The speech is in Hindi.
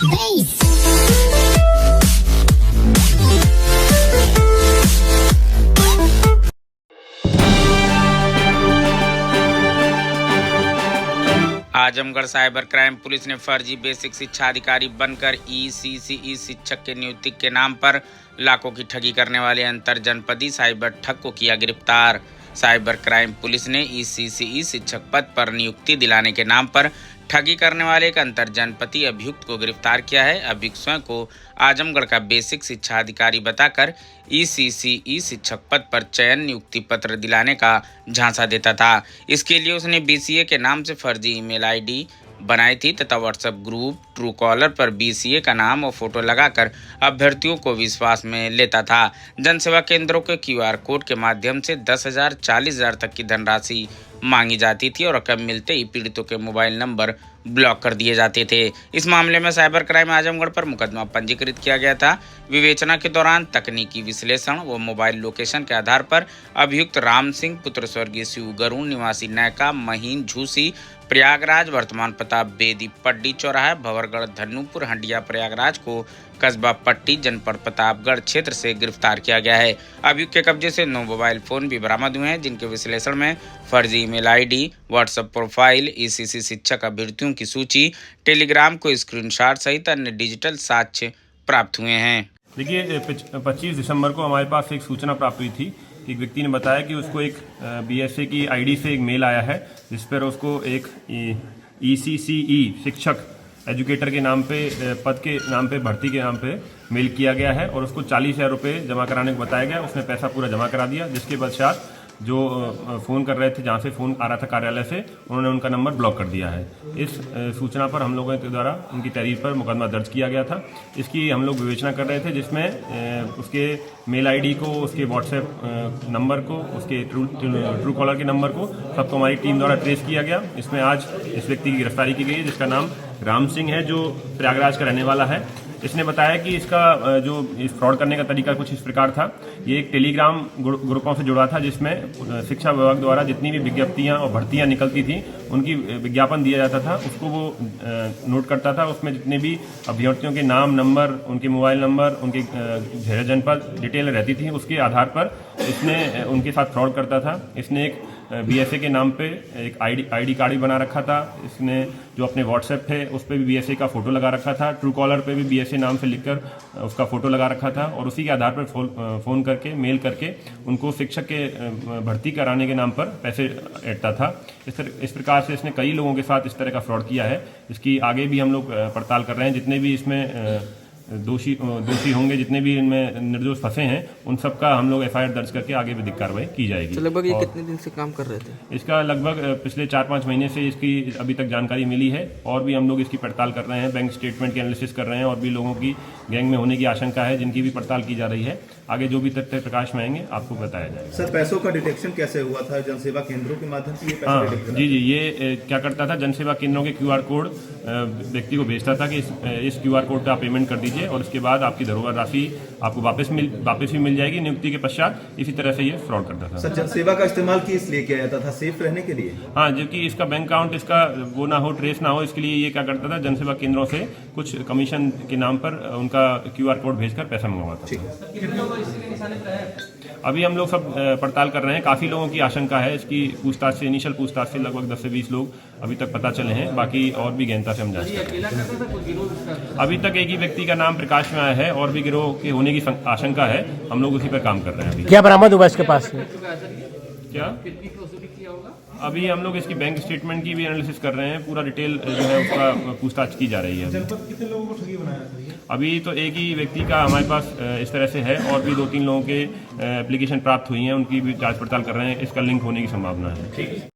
आजमगढ़ साइबर क्राइम पुलिस ने फर्जी बेसिक शिक्षा अधिकारी बनकर ईसीसीई शिक्षक के नियुक्ति के नाम पर लाखों की ठगी करने वाले अंतर जनपदी साइबर ठग को किया गिरफ्तार। साइबर क्राइम पुलिस ने ईसीसीई शिक्षक पद पर नियुक्ति दिलाने के नाम पर ठगी करने वाले एक अंतर जनपदी अभियुक्त को गिरफ्तार किया है। अभियुक्त स्वयं को आजमगढ़ का बेसिक शिक्षा अधिकारी बताकर ईसीसीई शिक्षक पद पर चयन नियुक्ति पत्र दिलाने का झांसा देता था। इसके लिए उसने बीसीए के नाम से फर्जी ईमेल आईडी बनाई थी तथा व्हाट्सएप ग्रुप ट्रू कॉलर पर बीसीए का नाम और फोटो लगाकर अभ्यर्थियों को विश्वास में लेता था। जनसेवा केंद्रों के क्यूआर कोड के माध्यम से 10,000 40,000 तक की धनराशि मांगी जाती थी और रकम मिलते ही पीड़ितों के मोबाइल नंबर ब्लॉक कर दिए जाते थे। इस मामले में साइबर क्राइम आजमगढ़ पर मुकदमा पंजीकृत किया गया था। विवेचना के दौरान तकनीकी विश्लेषण व मोबाइल लोकेशन के आधार पर अभियुक्त राम सिंह पुत्र स्वर्गीय शिव गरुण निवासी नैका महीन झूसी प्रयागराज वर्तमान पता बेदी पड्डी चौराहा भंवरगढ़ धन्नूपुर हंडिया प्रयागराज को कस्बा पट्टी जनपद प्रतापगढ़ क्षेत्र से गिरफ्तार किया गया है। अभियुक्त के कब्जे से 9 मोबाइल फोन भी बरामद हुए हैं जिनके विश्लेषण में फर्जी email ID, WhatsApp profile, ECC शिक्षक अभ्यर्थियों की सूची, टेलीग्राम को स्क्रीनशॉट सहित अन्य डिजिटल साक्ष्य प्राप्त हुए हैं। देखिए 25 दिसंबर को हमारे पास एक सूचना प्राप्त हुई थी। एक व्यक्ति ने बताया कि उसको एक बीएसए की आईडी से एक मेल आया है जिस पर उसको एक ईसीसीई शिक्षक एजुकेटर के नाम पे पद के नाम पे भर्ती के नाम पे मेल किया गया है और उसको 40,000 रुपये जमा कराने को बताया गया। उसने पैसा पूरा जमा करा दिया, जिसके पश्चात जो फ़ोन कर रहे थे, जहाँ से फ़ोन आ रहा था कार्यालय से, उन्होंने उनका नंबर ब्लॉक कर दिया है। इस सूचना पर हम लोगों के द्वारा उनकी तहरीर पर मुकदमा दर्ज किया गया था। इसकी हम लोग विवेचना कर रहे थे जिसमें उसके मेल आईडी को, उसके व्हाट्सएप नंबर को, उसके ट्रू कॉलर के नंबर को सबको हमारी टीम द्वारा ट्रेस किया गया। इसमें आज इस व्यक्ति की गिरफ्तारी की गई है जिसका नाम राम सिंह है, जो प्रयागराज का रहने वाला है। इसने बताया कि इसका जो इस फ्रॉड करने का तरीका कुछ इस प्रकार था। ये एक टेलीग्राम ग्रुपों से जुड़ा था जिसमें शिक्षा विभाग द्वारा जितनी भी विज्ञप्तियां और भर्तियां निकलती थी उनकी विज्ञापन दिया जाता था, उसको वो नोट करता था। उसमें जितने भी अभ्यर्थियों के नाम, नंबर, उनके मोबाइल नंबर, उनके जनपद डिटेल रहती थी, उसके आधार पर इसने उनके साथ फ्रॉड करता था। इसने एक बीएसए के नाम पे एक आईडी कार्ड भी बना रखा था। इसने जो अपने व्हाट्सएप है उस पर भी बीएसए का फोटो लगा रखा था, ट्रू कॉलर पे भी बीएसए नाम से लिखकर उसका फोटो लगा रखा था और उसी के आधार पर फ़ोन करके, मेल करके उनको शिक्षक के भर्ती कराने के नाम पर पैसे ऐंठता था। इस प्रकार से इसने कई लोगों के साथ इस तरह का फ्रॉड किया है। इसकी आगे भी हम लोग पड़ताल कर रहे हैं। जितने भी इसमें दोषी होंगे, जितने भी इनमें निर्दोष फंसे हैं, उन सब का हम लोग एफआईआर दर्ज करके आगे विधिक कार्रवाई की जाएगी। तो लगभग ये कितने दिन से काम कर रहे थे? इसका लगभग पिछले 4-5 महीने से इसकी अभी तक जानकारी मिली है और भी हम लोग इसकी पड़ताल कर रहे हैं। बैंक स्टेटमेंट की एनालिसिस कर रहे हैं और भी लोगों की गैंग में होने की आशंका है जिनकी भी पड़ताल की जा रही है। आगे जो भी तथ्य प्रकाश में आएंगे आपको बताया जाएगा। सर, पैसों का डिटेक्शन कैसे हुआ था? जनसेवा केंद्रों के माध्यम से ये पैसा डिटेक्ट करा? जी, ये क्या करता था, जनसेवा केंद्रों के क्यूआर कोड व्यक्ति को भेजता था कि इस क्यूआर कोड का आप पेमेंट कर दीजिए और उसके बाद आपकी धरोहर राशि आपको वापस भी मिल जाएगी नियुक्ति के पश्चात। इसी तरह से ये फ्रॉड करता था। सर, जनसेवा का इस्तेमाल किस लिए किया जाता था? सेफ रहने के लिए? हाँ, जबकि इसका बैंक अकाउंट इसका वो ना हो, ट्रेस ना हो, इसके लिए ये क्या करता था, जनसेवा केंद्रों से कुछ कमीशन के नाम पर उनका क्यूआर कोड भेजकर पैसा मंगवाता था। अभी हम लोग सब पड़ताल कर रहे हैं। काफ़ी लोगों की आशंका है। इसकी पूछताछ से, इनिशियल पूछताछ से लगभग 10 से 20 लोग अभी तक पता चले हैं। बाकी और भी गहनता से हम जांच कर रहे हैं। अभी तक एक ही व्यक्ति का नाम प्रकाश में आया है और भी गिरोह के होने की आशंका है। हम लोग उसी पर काम कर रहे हैं। अभी क्या बरामद हुआ इसके पास से? क्या अभी हम लोग इसकी बैंक स्टेटमेंट की भी एनालिसिस कर रहे हैं। पूरा डिटेल जो है उसका पूछताछ की जा रही है। कितने लोगों को ठगी बनाया था? अभी तो एक ही व्यक्ति का हमारे पास इस तरह से है और भी 2-3 लोगों के एप्लीकेशन प्राप्त हुई हैं, उनकी भी जांच पड़ताल कर रहे हैं। इसका लिंक होने की संभावना है।